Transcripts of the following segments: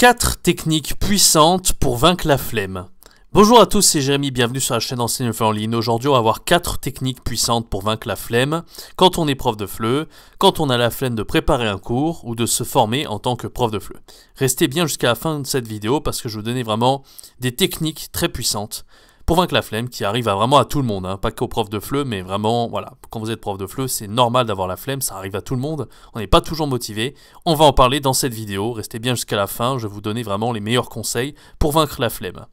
4 techniques puissantes pour vaincre la flemme. Bonjour à tous, c'est Jérémy, bienvenue sur la chaîne Enseigner FLE en ligne. Aujourd'hui, on va voir 4 techniques puissantes pour vaincre la flemme quand on est prof de FLE, quand on a la flemme de préparer un cours ou de se former en tant que prof de FLE. Restez bien jusqu'à la fin de cette vidéo parce que je vais vous donner vraiment des techniques très puissantes pour vaincre la flemme qui arrive vraiment à tout le monde, hein, pas qu'aux profs de FLE, mais vraiment, voilà, quand vous êtes prof de FLE, c'est normal d'avoir la flemme, ça arrive à tout le monde, on n'est pas toujours motivé. On va en parler dans cette vidéo, restez bien jusqu'à la fin, je vais vous donner vraiment les meilleurs conseils pour vaincre la flemme.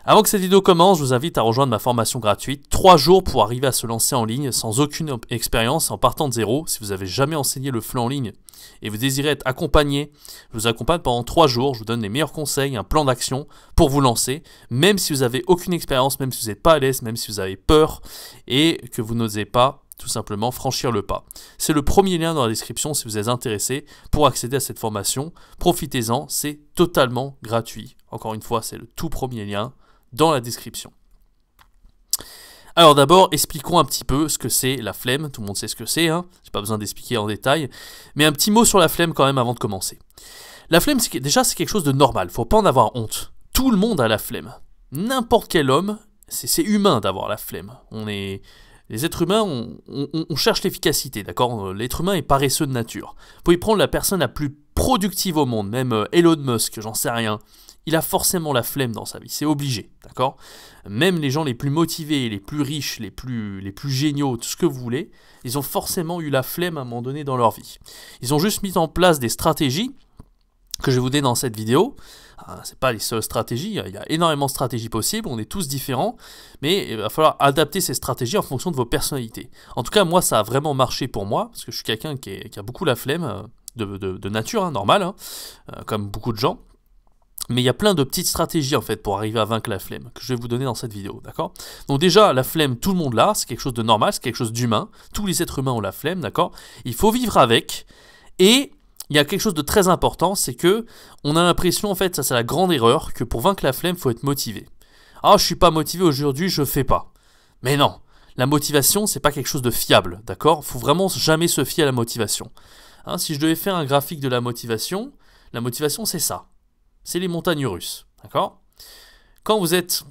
Avant que cette vidéo commence, je vous invite à rejoindre ma formation gratuite, 3 jours pour arriver à se lancer en ligne sans aucune expérience en partant de zéro. Si vous n'avez jamais enseigné le FLE en ligne et vous désirez être accompagné, je vous accompagne pendant 3 jours, je vous donne les meilleurs conseils, un plan d'action pour vous lancer, même si vous n'avez aucune expérience, même si vous n'êtes pas à l'aise, même si vous avez peur et que vous n'osez pas tout simplement franchir le pas. C'est le premier lien dans la description si vous êtes intéressé pour accéder à cette formation. Profitez-en, c'est totalement gratuit. Encore une fois, c'est le tout premier lien dans la description. Alors d'abord, expliquons un petit peu ce que c'est la flemme. Tout le monde sait ce que c'est, hein, j'ai pas besoin d'expliquer en détail. Mais un petit mot sur la flemme quand même avant de commencer. La flemme, déjà c'est quelque chose de normal, faut pas en avoir honte. Tout le monde a la flemme. N'importe quel homme, c'est humain d'avoir la flemme. Les êtres humains, on cherche l'efficacité, d'accord? L'être humain est paresseux de nature. Vous pouvez prendre la personne la plus productive au monde, même Elon Musk, j'en sais rien. Il a forcément la flemme dans sa vie, c'est obligé, d'accord? Même les gens les plus motivés, les plus riches, les plus géniaux, tout ce que vous voulez, ils ont forcément eu la flemme à un moment donné dans leur vie. Ils ont juste mis en place des stratégies que je vais vous donner dans cette vidéo. C'est pas les seules stratégies, il y a énormément de stratégies possibles, on est tous différents, mais il va falloir adapter ces stratégies en fonction de vos personnalités. En tout cas, moi, ça a vraiment marché pour moi, parce que je suis quelqu'un qui a beaucoup la flemme de nature, hein, normale, hein, comme beaucoup de gens. Mais il y a plein de petites stratégies en fait pour arriver à vaincre la flemme que je vais vous donner dans cette vidéo, d'accord? Donc déjà, la flemme, tout le monde l'a, c'est quelque chose de normal, c'est quelque chose d'humain. Tous les êtres humains ont la flemme, d'accord? Il faut vivre avec. Et il y a quelque chose de très important, c'est que on a l'impression, en fait, ça c'est la grande erreur, que pour vaincre la flemme, il faut être motivé. Ah, je suis pas motivé aujourd'hui, je fais pas. Mais non, la motivation, c'est pas quelque chose de fiable, d'accord? Faut vraiment jamais se fier à la motivation. Hein, si je devais faire un graphique de la motivation c'est ça. C'est les montagnes russes, d'accord? Quand vous êtes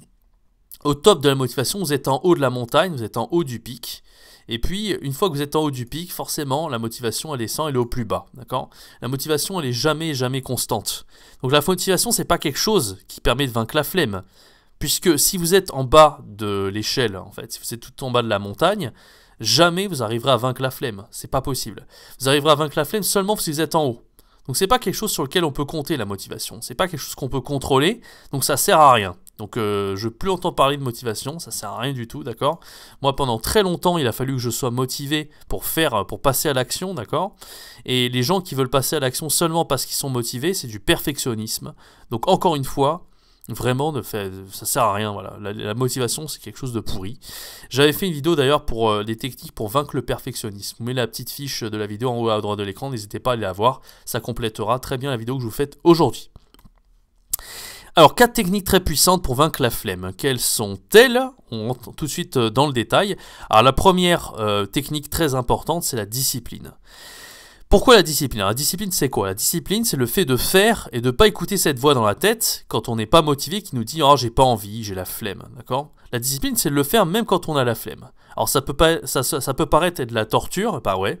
au top de la motivation, vous êtes en haut de la montagne, vous êtes en haut du pic. Et puis, une fois que vous êtes en haut du pic, forcément, la motivation, elle descend, elle est au plus bas, d'accord? La motivation, elle est jamais constante. Donc la motivation, c'est pas quelque chose qui permet de vaincre la flemme. Puisque si vous êtes en bas de l'échelle, en fait, si vous êtes tout en bas de la montagne, jamais vous arriverez à vaincre la flemme. C'est pas possible. Vous arriverez à vaincre la flemme seulement si vous êtes en haut. Donc c'est pas quelque chose sur lequel on peut compter la motivation, c'est pas quelque chose qu'on peut contrôler, donc ça sert à rien. Donc je veux plus entendre parler de motivation, ça sert à rien du tout, d'accord? Moi pendant très longtemps il a fallu que je sois motivé pour passer à l'action, d'accord? Et les gens qui veulent passer à l'action seulement parce qu'ils sont motivés, c'est du perfectionnisme. Donc encore une fois, vraiment, ça sert à rien, voilà. La motivation, c'est quelque chose de pourri. J'avais fait une vidéo d'ailleurs pour des techniques pour vaincre le perfectionnisme. Vous mettez la petite fiche de la vidéo en haut à droite de l'écran, n'hésitez pas à aller la voir. Ça complétera très bien la vidéo que je vous fais aujourd'hui. Alors, 4 techniques très puissantes pour vaincre la flemme. Quelles sont-elles? On rentre tout de suite dans le détail. Alors, la première technique très importante, c'est la discipline. Pourquoi la discipline? Alors, la discipline, c'est quoi? La discipline, c'est le fait de faire et de ne pas écouter cette voix dans la tête quand on n'est pas motivé qui nous dit « Oh, j'ai pas envie, j'ai la flemme », d'accord? La discipline, c'est de le faire même quand on a la flemme. Alors, ça peut paraître être de la torture, bah ouais,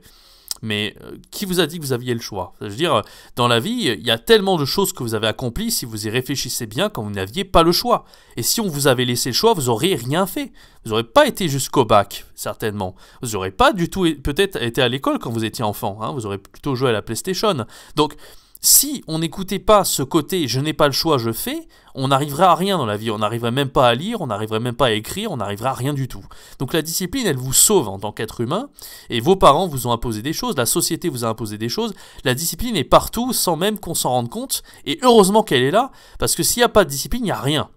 mais qui vous a dit que vous aviez le choix? Je veux dire, dans la vie, il y a tellement de choses que vous avez accomplies si vous y réfléchissez bien quand vous n'aviez pas le choix. Et si on vous avait laissé le choix, vous n'auriez rien fait. Vous n'aurez pas été jusqu'au bac, certainement. Vous n'aurez pas du tout peut-être été à l'école quand vous étiez enfant. Hein, vous aurez plutôt joué à la PlayStation. Donc, si on n'écoutait pas ce côté « je n'ai pas le choix, je fais », on n'arriverait à rien dans la vie. On n'arriverait même pas à lire, on n'arriverait même pas à écrire, on n'arriverait à rien du tout. Donc la discipline, elle vous sauve en tant qu'être humain. Et vos parents vous ont imposé des choses, la société vous a imposé des choses. La discipline est partout sans même qu'on s'en rende compte. Et heureusement qu'elle est là, parce que s'il n'y a pas de discipline, il n'y a rien.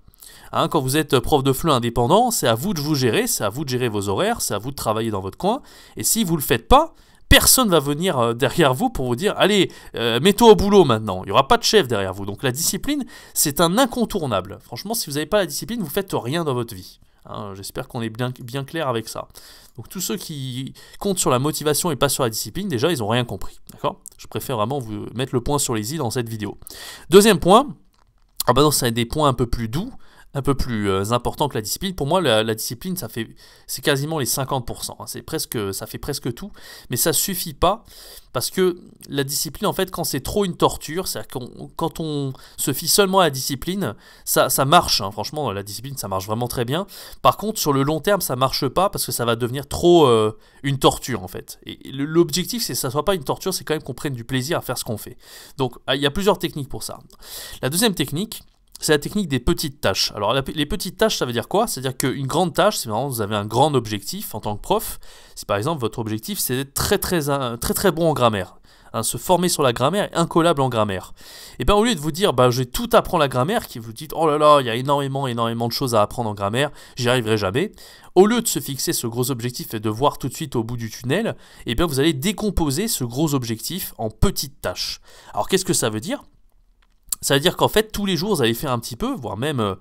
Hein, quand vous êtes prof de FLE indépendant, c'est à vous de vous gérer, c'est à vous de gérer vos horaires, c'est à vous de travailler dans votre coin. Et si vous ne le faites pas, personne va venir derrière vous pour vous dire « Allez, mets-toi au boulot maintenant ». Il n'y aura pas de chef derrière vous. Donc la discipline, c'est un incontournable. Franchement, si vous n'avez pas la discipline, vous ne faites rien dans votre vie. Hein, j'espère qu'on est bien clair avec ça. Donc tous ceux qui comptent sur la motivation et pas sur la discipline, déjà ils n'ont rien compris. D'accord ? Je préfère vraiment vous mettre le point sur les i dans cette vidéo. Deuxième point, ah bah non, ça a des points un peu plus doux, un peu plus important que la discipline. Pour moi, la discipline, c'est quasiment les 50%. Hein. Ça fait presque tout, mais ça suffit pas parce que la discipline, en fait, quand c'est trop une torture, c'est-à-dire quand on se fie seulement à la discipline, ça marche. Hein. Franchement, la discipline, ça marche vraiment très bien. Par contre, sur le long terme, ça marche pas parce que ça va devenir trop une torture, en fait. Et l'objectif, c'est que ça soit pas une torture, c'est quand même qu'on prenne du plaisir à faire ce qu'on fait. Donc, il y a plusieurs techniques pour ça. La deuxième technique, c'est la technique des petites tâches. Alors les petites tâches, ça veut dire quoi? C'est-à-dire qu'une grande tâche, c'est vraiment vous avez un grand objectif en tant que prof. Si par exemple votre objectif c'est d'être très bon en grammaire, hein, se former sur la grammaire et incollable en grammaire. Et bien au lieu de vous dire je vais tout apprendre la grammaire, qui vous dites oh là là, il y a énormément de choses à apprendre en grammaire, j'y arriverai jamais. Au lieu de se fixer ce gros objectif et de voir tout de suite au bout du tunnel, et bien vous allez décomposer ce gros objectif en petites tâches. Alors qu'est-ce que ça veut dire? Ça veut dire qu'en fait, tous les jours, vous allez faire un petit peu, voire même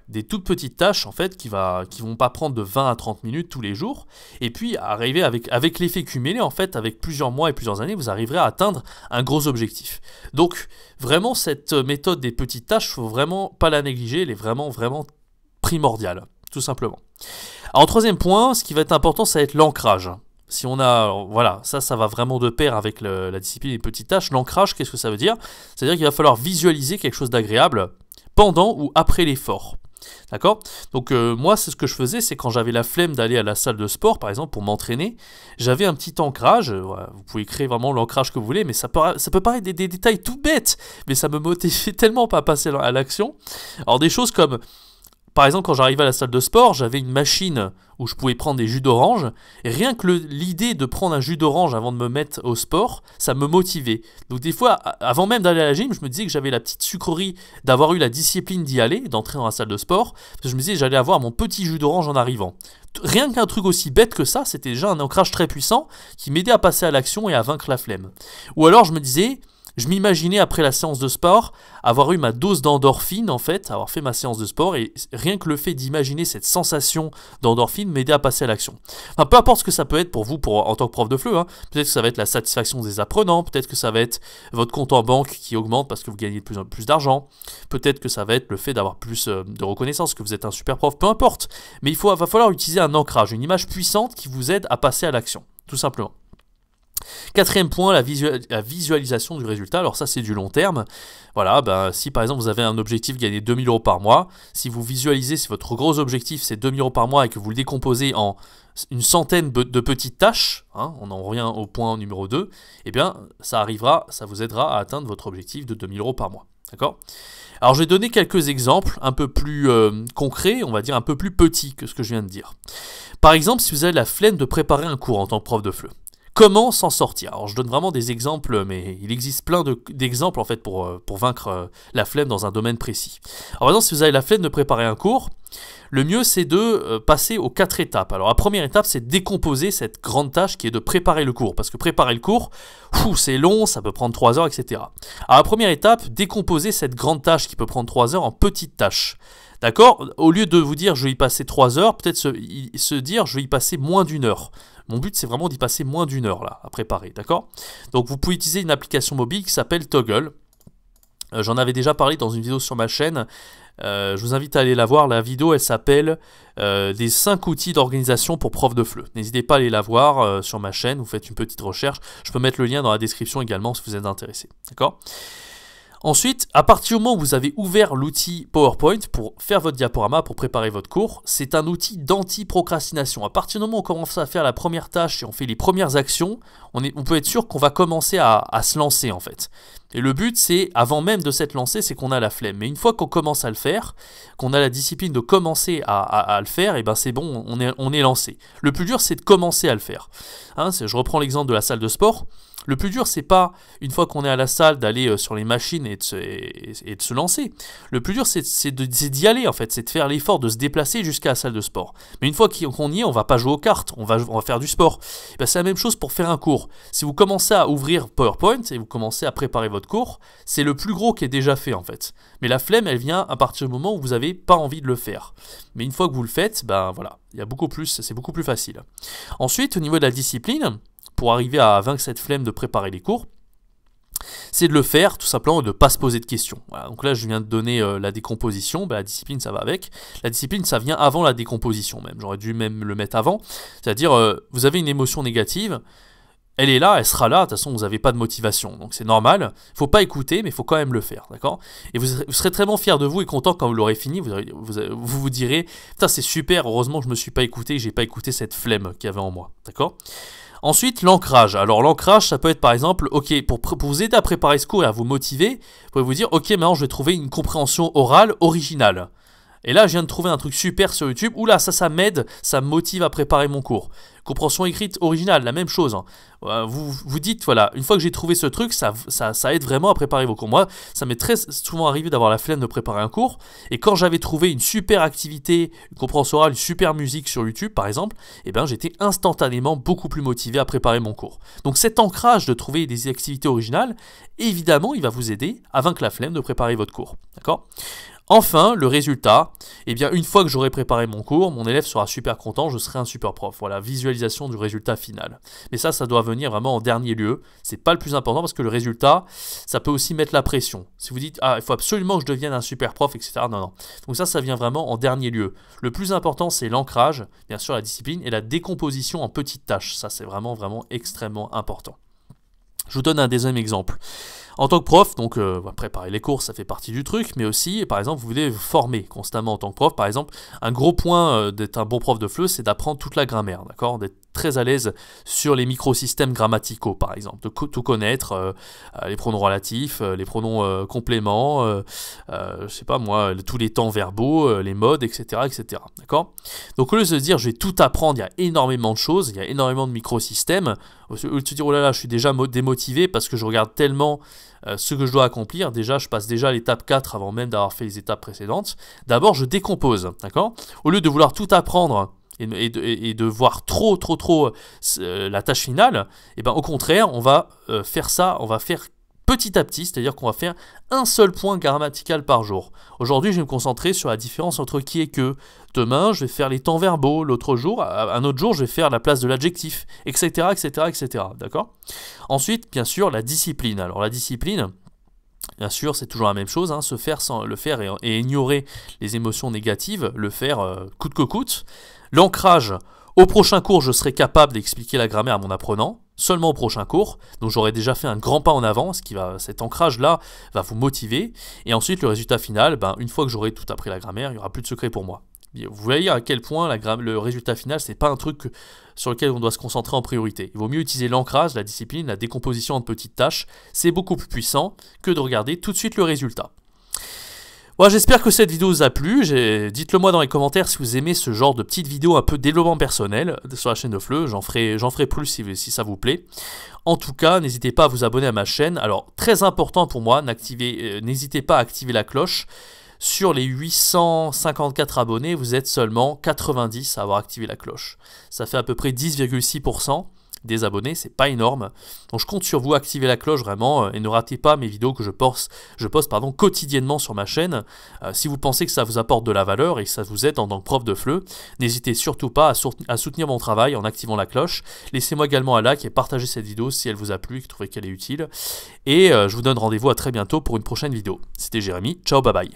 des toutes petites tâches en fait, qui vont pas prendre de 20 à 30 minutes tous les jours. Et puis, arriver avec l'effet cumulé, en fait, avec plusieurs mois et plusieurs années, vous arriverez à atteindre un gros objectif. Donc, vraiment, cette méthode des petites tâches, il ne faut vraiment pas la négliger. Elle est vraiment primordiale, tout simplement. Alors, troisième point, ce qui va être important, ça va être l'ancrage. Si on a, voilà, ça va vraiment de pair avec la discipline des petites tâches. L'ancrage, qu'est-ce que ça veut dire? C'est-à-dire qu'il va falloir visualiser quelque chose d'agréable pendant ou après l'effort. D'accord? Donc moi, c'est ce que je faisais, c'est quand j'avais la flemme d'aller à la salle de sport, par exemple, pour m'entraîner, j'avais un petit ancrage. Voilà, vous pouvez créer vraiment l'ancrage que vous voulez, mais ça peut paraître des détails tout bêtes, mais ça me motivait tellement pas à passer à l'action. Alors des choses comme... Par exemple, quand j'arrivais à la salle de sport, j'avais une machine où je pouvais prendre des jus d'orange. Et rien que l'idée de prendre un jus d'orange avant de me mettre au sport, ça me motivait. Donc des fois, avant même d'aller à la gym, je me disais que j'avais la petite sucrerie d'avoir eu la discipline d'y aller, d'entrer dans la salle de sport. Parce que je me disais que j'allais avoir mon petit jus d'orange en arrivant. Rien qu'un truc aussi bête que ça, c'était déjà un ancrage très puissant qui m'aidait à passer à l'action et à vaincre la flemme. Ou alors je me disais... Je m'imaginais après la séance de sport avoir eu ma dose d'endorphine en fait, avoir fait ma séance de sport et rien que le fait d'imaginer cette sensation d'endorphine m'aidait à passer à l'action. Enfin, peu importe ce que ça peut être pour vous en tant que prof de FLE, hein. Peut-être que ça va être la satisfaction des apprenants, peut-être que ça va être votre compte en banque qui augmente parce que vous gagnez de plus en plus d'argent, peut-être que ça va être le fait d'avoir plus de reconnaissance, que vous êtes un super prof, peu importe. Mais va falloir utiliser un ancrage, une image puissante qui vous aide à passer à l'action, tout simplement. Quatrième point, la visualisation du résultat. Alors ça, c'est du long terme. Voilà, si par exemple vous avez un objectif gagner 2000 € par mois, si vous visualisez, si votre gros objectif c'est 2000 € par mois et que vous le décomposez en une centaine de petites tâches, hein, on en revient au point numéro 2, eh bien ça vous aidera à atteindre votre objectif de 2000 € par mois. D'accord ? Alors je vais donner quelques exemples un peu plus concrets, on va dire un peu plus petits que ce que je viens de dire. Par exemple, si vous avez la flemme de préparer un cours en tant que prof de FLE, comment s'en sortir? Alors je donne vraiment des exemples, mais il existe plein d'exemples en fait pour vaincre la flemme dans un domaine précis. Alors par exemple, si vous avez la flemme de préparer un cours, le mieux c'est de passer aux 4 étapes. Alors la première étape, c'est de décomposer cette grande tâche qui est de préparer le cours. Parce que préparer le cours, c'est long, ça peut prendre 3 heures, etc. Alors la première étape, décomposer cette grande tâche qui peut prendre 3 heures en petites tâches. D'accord? Au lieu de vous dire je vais y passer 3 heures, peut-être se dire je vais y passer moins d'1 heure. Mon but, c'est vraiment d'y passer moins d'1 heure là, à préparer, d'accord? Donc vous pouvez utiliser une application mobile qui s'appelle Toggl. J'en avais déjà parlé dans une vidéo sur ma chaîne. Je vous invite à aller la voir. La vidéo, elle s'appelle des 5 outils d'organisation pour profs de FLE. N'hésitez pas à aller la voir sur ma chaîne. Vous faites une petite recherche. Je peux mettre le lien dans la description également si vous êtes intéressé, d'accord? Ensuite, à partir du moment où vous avez ouvert l'outil PowerPoint pour faire votre diaporama, pour préparer votre cours, c'est un outil d'anti-procrastination. À partir du moment où on commence à faire la première tâche et on fait les premières actions, on peut être sûr qu'on va commencer à se lancer en fait. Et le but, c'est, avant même de s'être lancé, c'est qu'on a la flemme. Mais une fois qu'on commence à le faire, qu'on a la discipline de commencer à le faire, et ben c'est bon, on est lancé. Le plus dur, c'est de commencer à le faire. Hein, je reprends l'exemple de la salle de sport. Le plus dur, c'est pas, une fois qu'on est à la salle, d'aller sur les machines et de se lancer. Le plus dur, c'est d'y aller, en fait. C'est de faire l'effort de se déplacer jusqu'à la salle de sport. Mais une fois qu'on y est, on va pas jouer aux cartes, on va faire du sport. Et ben, c'est la même chose pour faire un cours. Si vous commencez à ouvrir PowerPoint et vous commencez à préparer votre cours, c'est le plus gros qui est déjà fait, en fait. Mais la flemme, elle vient à partir du moment où vous n'avez pas envie de le faire. Mais une fois que vous le faites, ben voilà, c'est beaucoup plus facile. Ensuite, au niveau de la discipline, pour arriver à vaincre cette flemme de préparer les cours, c'est de le faire tout simplement et de ne pas se poser de questions. Voilà, donc là je viens de donner la décomposition, la discipline ça va avec. La discipline ça vient avant la décomposition même, j'aurais dû même le mettre avant. C'est-à-dire vous avez une émotion négative, elle est là, elle sera là, de toute façon vous n'avez pas de motivation, donc c'est normal, il ne faut pas écouter mais il faut quand même le faire, d'accord? Et vous serez très fier de vous et content quand vous l'aurez fini, vous direz, putain c'est super, heureusement que je ne me suis pas écouté, j'ai pas écouté cette flemme qu'il y avait en moi, d'accord? Ensuite, l'ancrage. Alors l'ancrage, ça peut être par exemple, ok, pour vous aider à préparer ce cours et à vous motiver, vous pouvez vous dire, ok, maintenant je vais trouver une compréhension orale originale. Et là, je viens de trouver un truc super sur YouTube. Oula, ça m'aide, ça me motive à préparer mon cours. Compréhension écrite originale, la même chose. Hein. Vous dites, voilà, une fois que j'ai trouvé ce truc, ça aide vraiment à préparer vos cours. Moi, ça m'est très souvent arrivé d'avoir la flemme de préparer un cours. Et quand j'avais trouvé une super activité, une compréhension orale, une super musique sur YouTube, par exemple, eh ben, j'étais instantanément beaucoup plus motivé à préparer mon cours. Donc cet ancrage de trouver des activités originales, évidemment, il va vous aider à vaincre la flemme de préparer votre cours. D'accord ? Enfin, le résultat, eh bien, une fois que j'aurai préparé mon cours, mon élève sera super content, je serai un super prof. Voilà, visualisation du résultat final. Mais ça doit venir vraiment en dernier lieu. C'est pas le plus important parce que le résultat, ça peut aussi mettre la pression. Si vous dites, ah, il faut absolument que je devienne un super prof, etc. Non. Donc ça vient vraiment en dernier lieu. Le plus important, c'est l'ancrage, bien sûr, la discipline et la décomposition en petites tâches. Ça, c'est vraiment extrêmement important. Je vous donne un deuxième exemple. En tant que prof, donc préparer les cours, ça fait partie du truc, mais aussi, par exemple, vous voulez vous former constamment en tant que prof. Par exemple, un gros point d'être un bon prof de FLE, c'est d'apprendre toute la grammaire, d'accord ? D'être très à l'aise sur les microsystèmes grammaticaux, par exemple, de tout connaître, les pronoms relatifs, les pronoms compléments, je sais pas moi, tous les temps verbaux, les modes, etc., d'accord ? Donc au lieu de se dire, je vais tout apprendre, il y a énormément de choses, il y a énormément de microsystèmes, au lieu de se dire, oh là là, je suis déjà démotivé parce que je regarde tellement ce que je dois accomplir, déjà je passe déjà à l'étape 4 avant même d'avoir fait les étapes précédentes. D'abord je décompose, d'accord ? Au lieu de vouloir tout apprendre et de voir trop la tâche finale, et ben au contraire on va faire ça, on va faire petit à petit, c'est-à-dire qu'on va faire un seul point grammatical par jour. Aujourd'hui, je vais me concentrer sur la différence entre qui et que. Demain, je vais faire les temps verbaux. L'autre jour, un autre jour, je vais faire la place de l'adjectif, etc., d'accord ? Ensuite, bien sûr, la discipline. Alors, la discipline, bien sûr, c'est toujours la même chose, hein, se faire sans le faire et ignorer les émotions négatives, le faire coûte que coûte. L'ancrage, au prochain cours, je serai capable d'expliquer la grammaire à mon apprenant, seulement au prochain cours, donc j'aurai déjà fait un grand pas en avant, cet ancrage-là va vous motiver, et ensuite le résultat final, une fois que j'aurai tout appris la grammaire, il n'y aura plus de secret pour moi. Vous voyez à quel point le résultat final, c'est pas un truc sur lequel on doit se concentrer en priorité. Il vaut mieux utiliser l'ancrage, la discipline, la décomposition en petites tâches, c'est beaucoup plus puissant que de regarder tout de suite le résultat. Voilà, j'espère que cette vidéo vous a plu. Dites-le moi dans les commentaires si vous aimez ce genre de petites vidéos un peu développement personnel sur la chaîne de FLE. J'en ferai plus si ça vous plaît. En tout cas, n'hésitez pas à vous abonner à ma chaîne. Alors, très important pour moi, n'hésitez pas à activer la cloche. Sur les 854 abonnés, vous êtes seulement 90 à avoir activé la cloche. Ça fait à peu près 10,6% des abonnés, c'est pas énorme. Donc je compte sur vous, activer la cloche vraiment et ne ratez pas mes vidéos que je poste quotidiennement sur ma chaîne. Si vous pensez que ça vous apporte de la valeur et que ça vous aide en tant que prof de FLE, n'hésitez surtout pas à soutenir mon travail en activant la cloche. Laissez-moi également un like et partagez cette vidéo si elle vous a plu et que vous trouvez qu'elle est utile. Et je vous donne rendez-vous à très bientôt pour une prochaine vidéo. C'était Jérémy, ciao, bye bye.